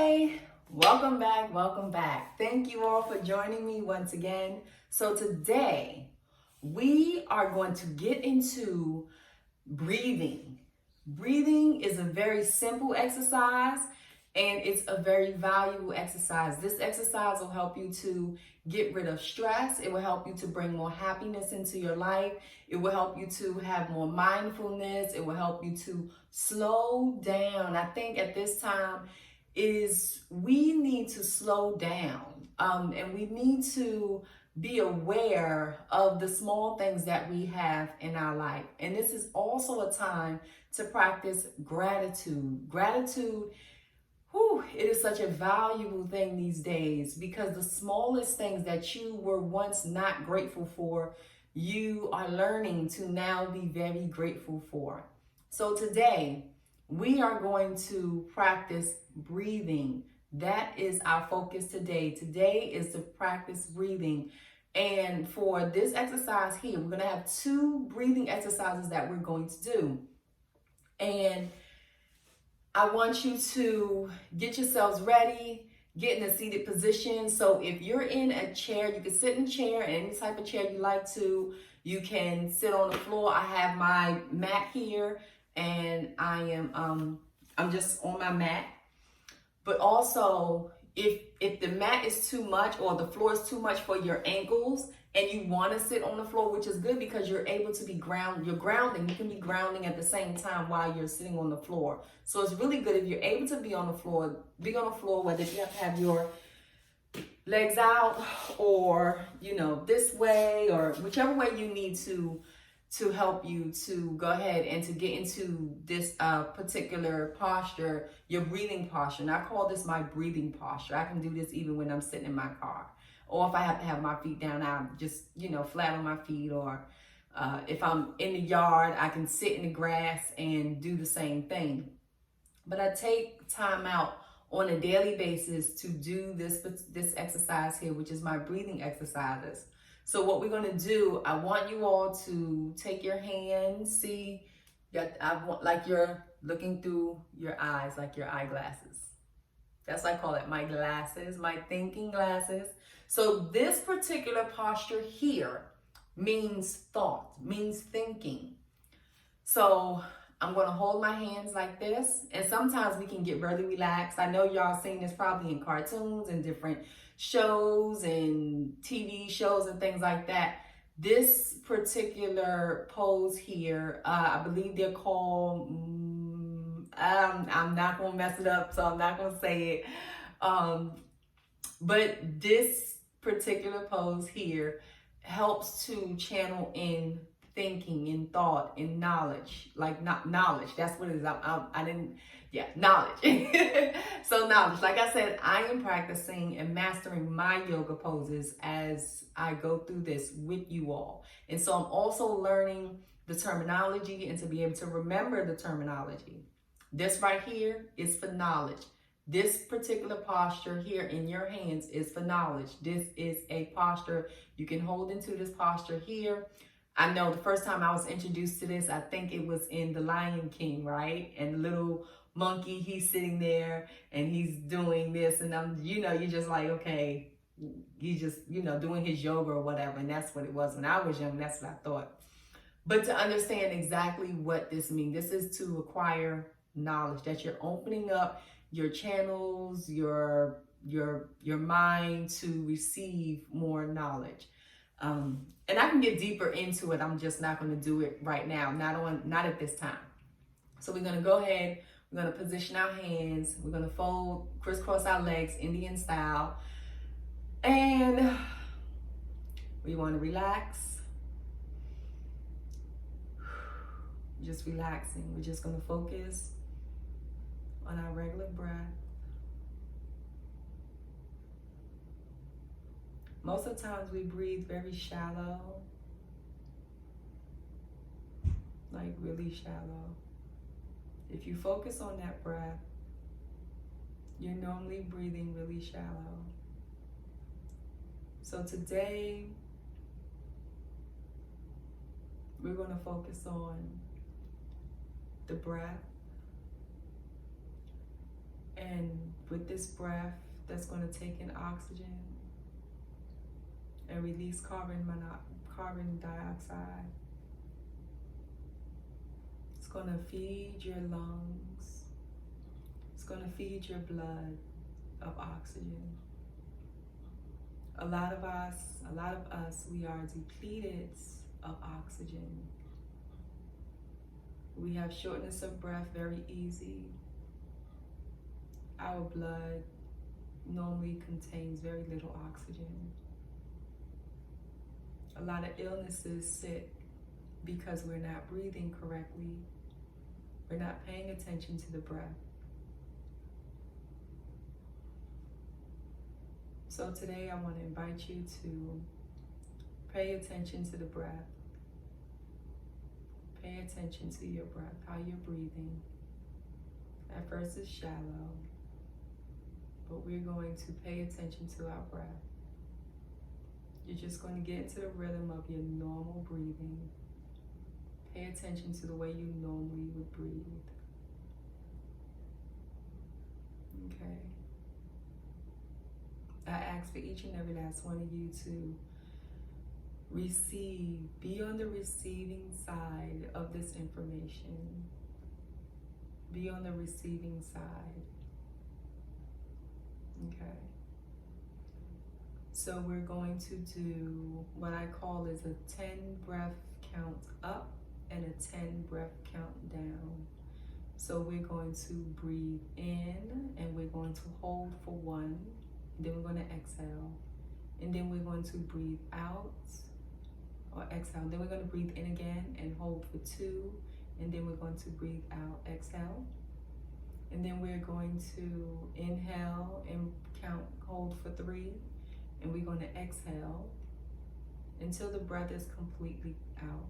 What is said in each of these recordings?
Hey, welcome back, welcome back. Thank you all for joining me once again. So today we are going to get into breathing. Breathing is a very simple exercise and it's a very valuable exercise. This exercise will help you to get rid of stress. It will help you to bring more happiness into your life. It will help you to have more mindfulness. It will help you to slow down. I think at this time we need to slow down, and we need to be aware of the small things that we have in our life. And this is also a time to practice gratitude. Gratitude, it is such a valuable thing these days because the smallest things that you were once not grateful for, you are learning to now be very grateful for. So today, we are going to practice breathing. That is our focus today. Today is to practice breathing. And for this exercise here, we're going to have 2 breathing exercises that we're going to do. And I want you to get yourselves ready, get in a seated position. So if you're in a chair, you can sit in a chair, any type of chair you like to. You can sit on the floor. I have my mat here and I'm just on my mat. But also, if the mat is too much or the floor is too much for your ankles and you want to sit on the floor, which is good because you're able to be you're grounding. You can be grounding at the same time while you're sitting on the floor. So it's really good if you're able to be on the floor, whether you have to have your legs out or, this way or whichever way you need to help you to go ahead and to get into this particular posture, your breathing posture. And I call this my breathing posture. I can do this even when I'm sitting in my car. Or if I have to have my feet down, I'm just, flat on my feet. Or if I'm in the yard, I can sit in the grass and do the same thing. But I take time out on a daily basis to do this exercise here, which is my breathing exercises. So what we're going to do, I want you all to take your hands, see that like you're looking through your eyes, like your eyeglasses. That's what I call it, my glasses, my thinking glasses. So this particular posture here means thought, means thinking. So I'm going to hold my hands like this. And sometimes we can get really relaxed. I know y'all seen this probably in cartoons and different shows and TV shows and things like that. This particular pose here, I believe they're called, I'm not going to mess it up, so I'm not going to say it. But this particular pose here helps to channel in thinking, in thought, in knowledge, like not knowledge. That's what it is. Knowledge. So knowledge. Like I said, I am practicing and mastering my yoga poses as I go through this with you all. And so I'm also learning the terminology and to be able to remember the terminology. This right here is for knowledge. This particular posture here in your hands is for knowledge. This is a posture. You can hold into this posture here. I know the first time I was introduced to this, I think it was in The Lion King, right? And the little monkey, he's sitting there and he's doing this. And you're just like, okay, he's just, doing his yoga or whatever. And that's what it was when I was young. That's what I thought. But to understand exactly what this means, this is to acquire knowledge, that you're opening up your channels, your mind to receive more knowledge. And I can get deeper into it. I'm just not going to do it right now. Not at this time. So we're going to go ahead. We're going to position our hands. We're going to crisscross our legs, Indian style. And we want to relax. Just relaxing. We're just going to focus on our regular breath. Most of the times we breathe very shallow, like really shallow. If you focus on that breath, you're normally breathing really shallow. So today, we're going to focus on the breath. And with this breath, that's going to take in oxygen and release carbon dioxide. It's going to feed your lungs. It's going to feed your blood of oxygen. A lot of us, we are depleted of oxygen. We have shortness of breath very easy. Our blood normally contains very little oxygen. A lot of illnesses sit because we're not breathing correctly. We're not paying attention to the breath. So today I want to invite you to pay attention to the breath. Pay attention to your breath, how you're breathing. At first it's shallow, but we're going to pay attention to our breath. You're just going to get into the rhythm of your normal breathing. Pay attention to the way you normally would breathe. Okay. I ask for each and every last one of you to be on the receiving side of this information. Be on the receiving side. Okay. So we're going to do what I call is a 10 breath count up and a 10 breath count down. So we're going to breathe in and we're going to hold for 1, then we're going to exhale, and then we're going to breathe out or exhale, then we're going to breathe in again and hold for 2, and then we're going to breathe out, exhale, and then we're going to inhale and hold for 3, and we're going to exhale until the breath is completely out.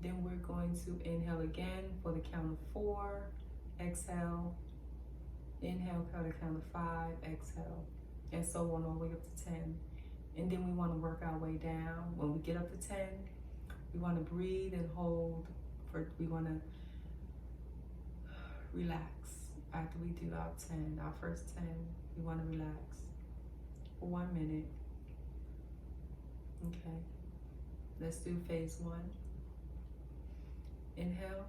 Then we're going to inhale again for the count of 4, exhale, inhale for the count of 5, exhale, and so on all the way up to 10. And then we want to work our way down. When we get up to 10, we want to breathe and hold. We want to relax after we do our first 10. We want to relax for 1 minute. Okay, let's do phase 1. Inhale,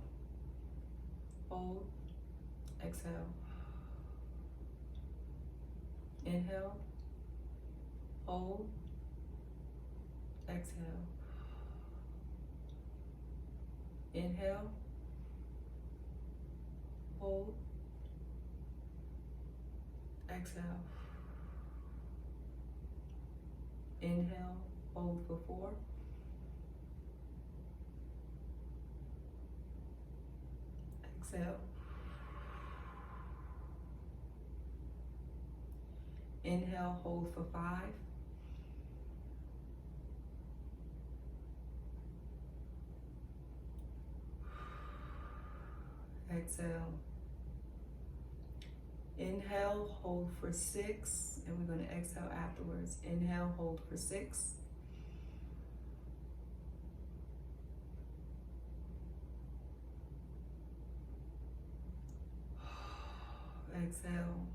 hold, exhale. Inhale, hold, exhale. Inhale, hold, exhale. Inhale, hold for 4. Exhale. Inhale, hold for 5. Exhale. Inhale, hold for 6, and we're going to exhale afterwards. Inhale, hold for 6. Exhale.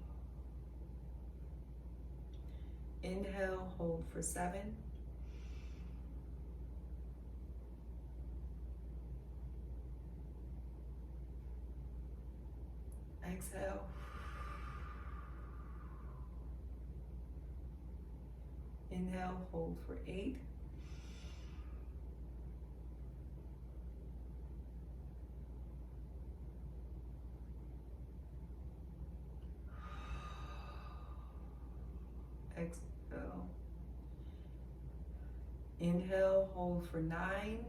Inhale, hold for 7. Exhale. Inhale, hold for 8. Exhale. Inhale, hold for 9.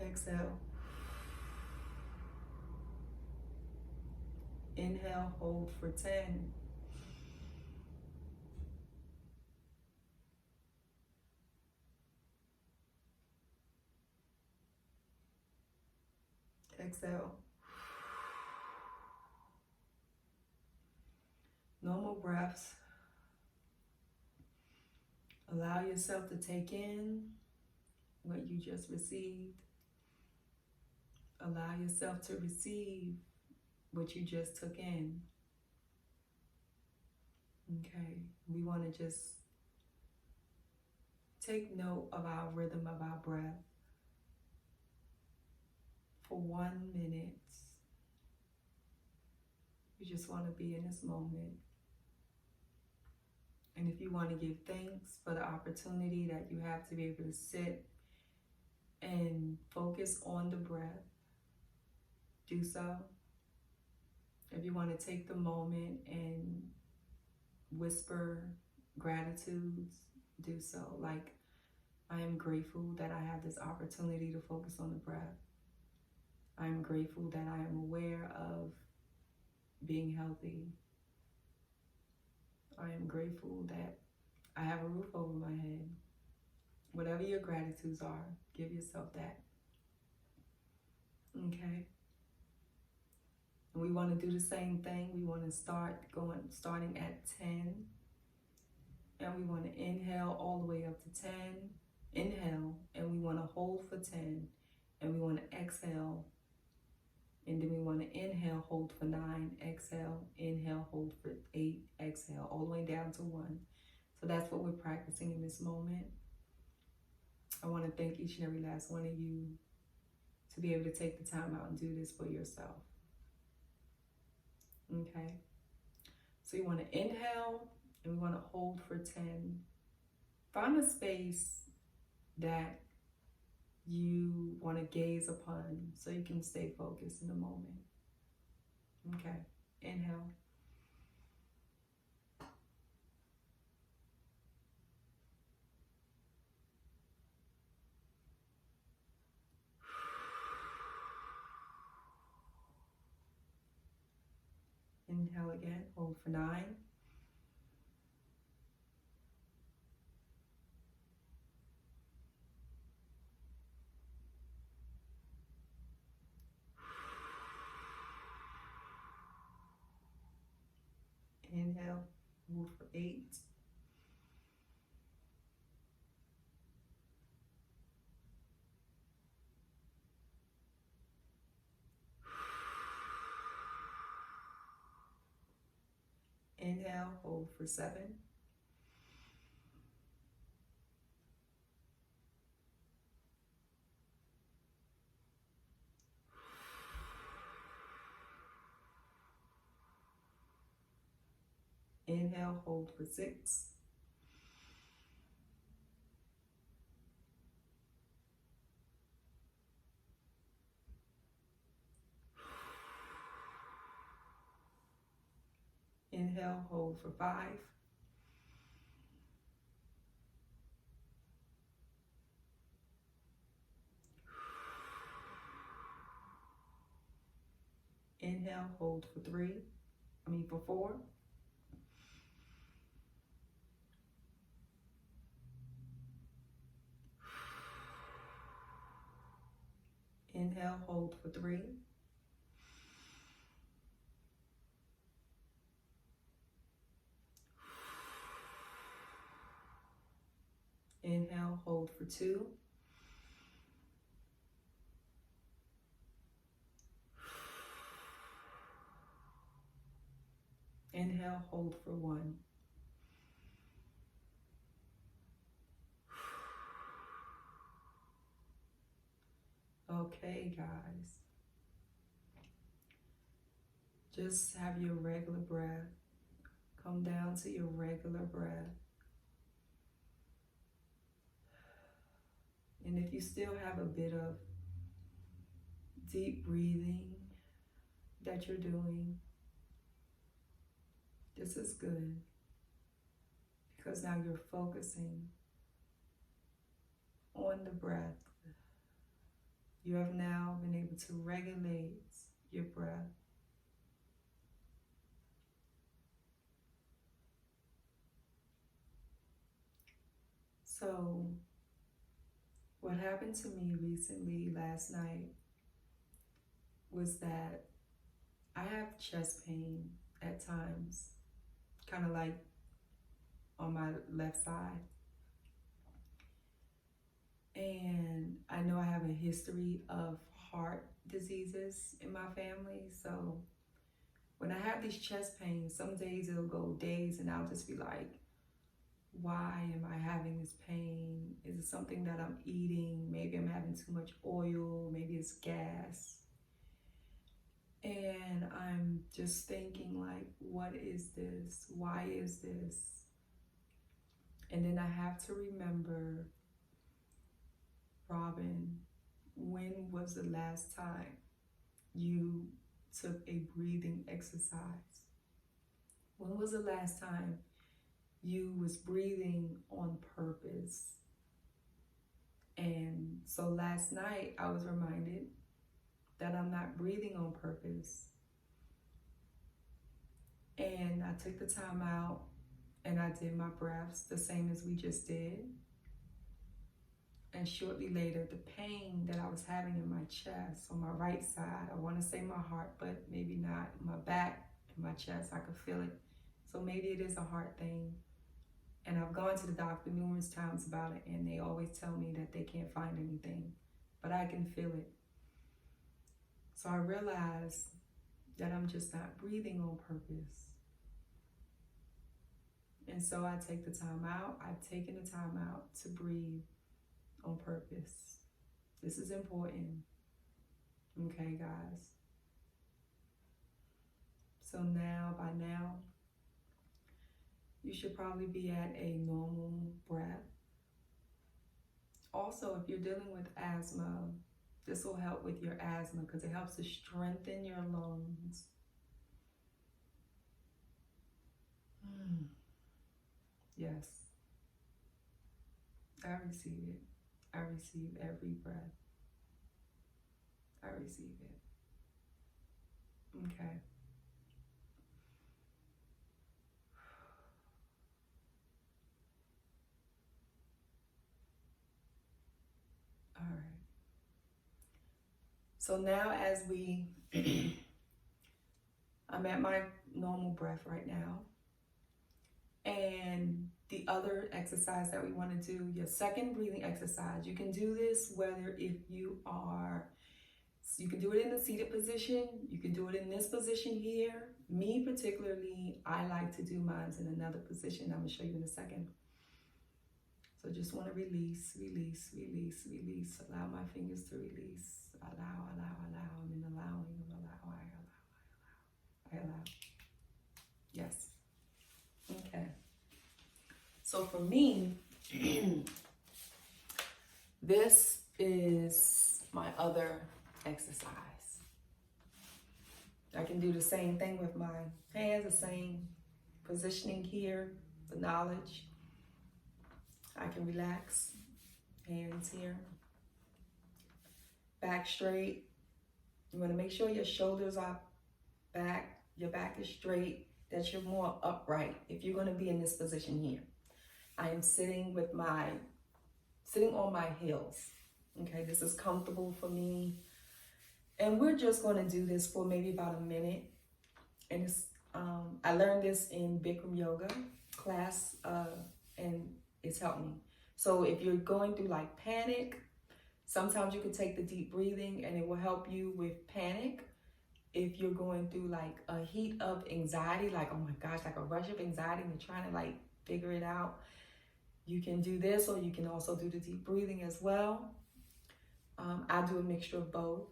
Exhale. Inhale, hold for 10. Exhale. Normal breaths. Allow yourself to take in what you just received. Allow yourself to receive what you just took in. Okay, we want to just take note of our rhythm of our breath for 1 minute. You just want to be in this moment. And if you want to give thanks for the opportunity that you have to be able to sit and focus on the breath, do so. If you want to take the moment and whisper gratitudes, do so. Like, I am grateful that I have this opportunity to focus on the breath. I am grateful that I am aware of being healthy. I am grateful that I have a roof over my head. Whatever your gratitudes are, give yourself that. Okay? And we want to do the same thing. We want to starting at 10. And we want to inhale all the way up to 10. Inhale, and we want to hold for 10. And we want to exhale. And then we want to inhale, hold for 9, exhale, inhale, hold for 8, exhale, all the way down to 1. So that's what we're practicing in this moment. I want to thank each and every last one of you to be able to take the time out and do this for yourself. Okay? So you want to inhale, and we want to hold for 10. Find a space that you want to gaze upon so you can stay focused in the moment. Okay, inhale. Inhale again, hold for 9. Inhale, hold for 8. Inhale, hold for 7. Inhale, hold for 6. Inhale, hold for 5. Inhale, hold for 4. Inhale, hold for 3. Inhale, hold for 2. Inhale, hold for 1. Okay, guys. Just have your regular breath. Come down to your regular breath. And if you still have a bit of deep breathing that you're doing, this is good, because now you're focusing on the breath. You have now been able to regulate your breath. So, what happened to me recently, last night, was that I have chest pain at times, kind of like on my left side. And I know I have a history of heart diseases in my family. So when I have these chest pains, some days it'll go days and I'll just be like, why am I having this pain? Is it something that I'm eating? Maybe I'm having too much oil. Maybe it's gas. And I'm just thinking like, what is this? Why is this? And then I have to remember, Robin, when was the last time you took a breathing exercise? When was the last time you was breathing on purpose? And so last night I was reminded that I'm not breathing on purpose. And I took the time out and I did my breaths the same as we just did. And shortly later, the pain that I was having in my chest on my right side, I want to say my heart, but maybe not, my back and my chest, I could feel it. So maybe it is a heart thing. And I've gone to the doctor numerous times about it, and they always tell me that they can't find anything, but I can feel it. So I realized that I'm just not breathing on purpose. And so I take the time out. I've taken the time out to breathe on purpose. This is important. Okay, guys. So by now, you should probably be at a normal breath. Also, if you're dealing with asthma, this will help with your asthma because it helps to strengthen your lungs. Yes. I receive it. I receive every breath. I receive it. Okay. All right. So now as I'm at my normal breath right now. And the other exercise that we want to do, your second breathing exercise, you can do this whether if you can do it in a seated position, you can do it in this position here. Me particularly, I like to do mine in another position. I'm going to show you in a second. So just want to release, release, release, release. Allow my fingers to release. Allow, allow, allow. I'm in allowing, I allow. Yes. Okay. So for me, this is my other exercise. I can do the same thing with my hands, the same positioning here, the knowledge. I can relax, hands here, back straight. You want to make sure your shoulders are back, your back is straight, that you're more upright if you're going to be in this position here. I am sitting on my heels. Okay, this is comfortable for me. And we're just going to do this for maybe about a minute. And I learned this in Bikram yoga class, and it's helped me. So if you're going through like panic, sometimes you can take the deep breathing and it will help you with panic. If you're going through like a heat of anxiety, like, oh my gosh, like a rush of anxiety and you're trying to like figure it out, you can do this, or you can also do the deep breathing as well. I do a mixture of both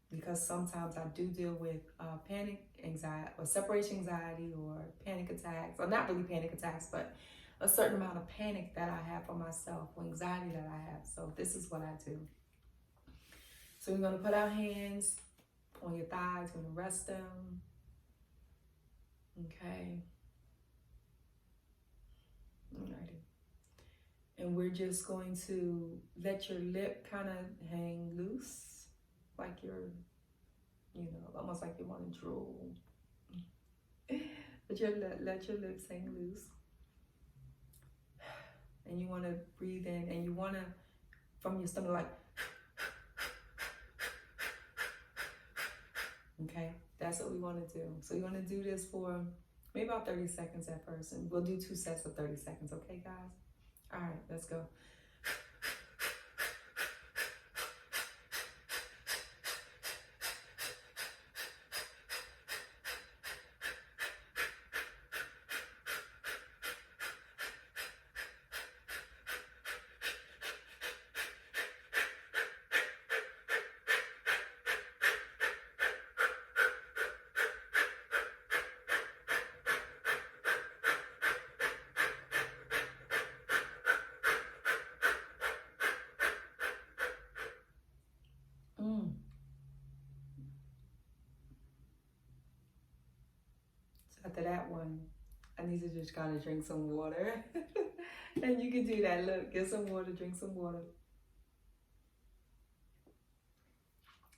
because sometimes I do deal with panic anxiety or separation anxiety or panic attacks, or not really panic attacks, but a certain amount of panic that I have for myself or anxiety that I have. So this is what I do. So we're going to put our hands on your thighs, we're going to rest them. Okay. Alrighty. And we're just going to let your lip kind of hang loose, like you're, almost like you want to drool. But let your lips hang loose. And you want to breathe in, and you want to, from your stomach, like, okay, that's what we want to do. So you want to do this for maybe about 30 seconds at first, and we'll do 2 sets of 30 seconds, okay, guys? All right, let's go. need to just kind of drink some water. And you can do that. Look, get some water, drink some water.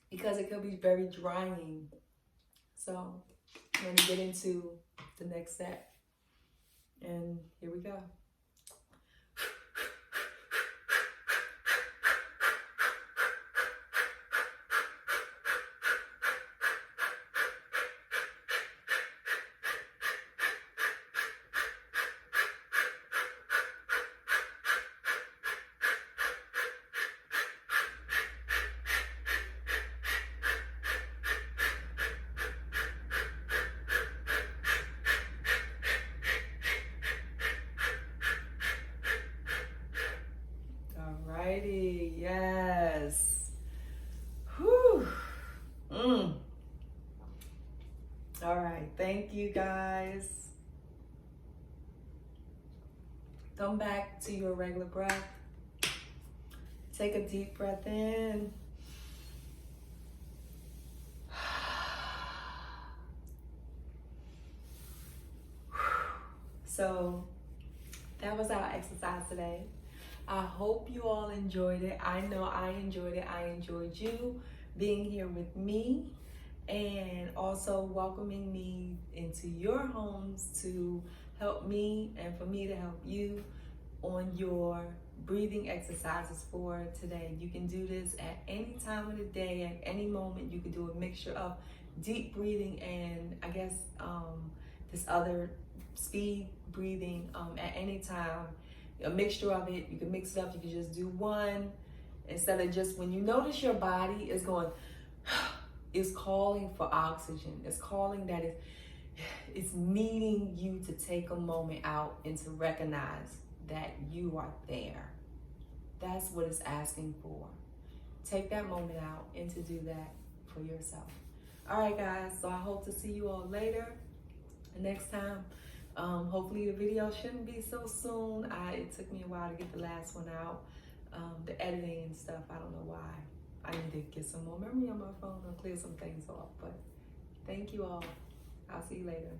Because it could be very drying. So I'm going to get into the next step. And here we go. Alrighty, yes. Whew. All right, thank you guys. Come back to your regular breath. Take a deep breath in. So that was our exercise today. I hope you all enjoyed it. I know I enjoyed it. I enjoyed you being here with me and also welcoming me into your homes to help me and for me to help you on your breathing exercises for today. You can do this at any time of the day, at any moment. You can do a mixture of deep breathing and I guess this other speed breathing at any time. A mixture of it. You can mix it up. You can just do one instead of just when you notice your body is going, it's calling for oxygen. It's calling that it's needing you to take a moment out and to recognize that you are there. That's what it's asking for. Take that moment out and to do that for yourself. All right, guys. So I hope to see you all later. Next time. Hopefully the video shouldn't be so soon. It took me a while to get the last one out. The editing and stuff, I don't know why. I need to get some more memory on my phone and clear some things off. But thank you all. I'll see you later.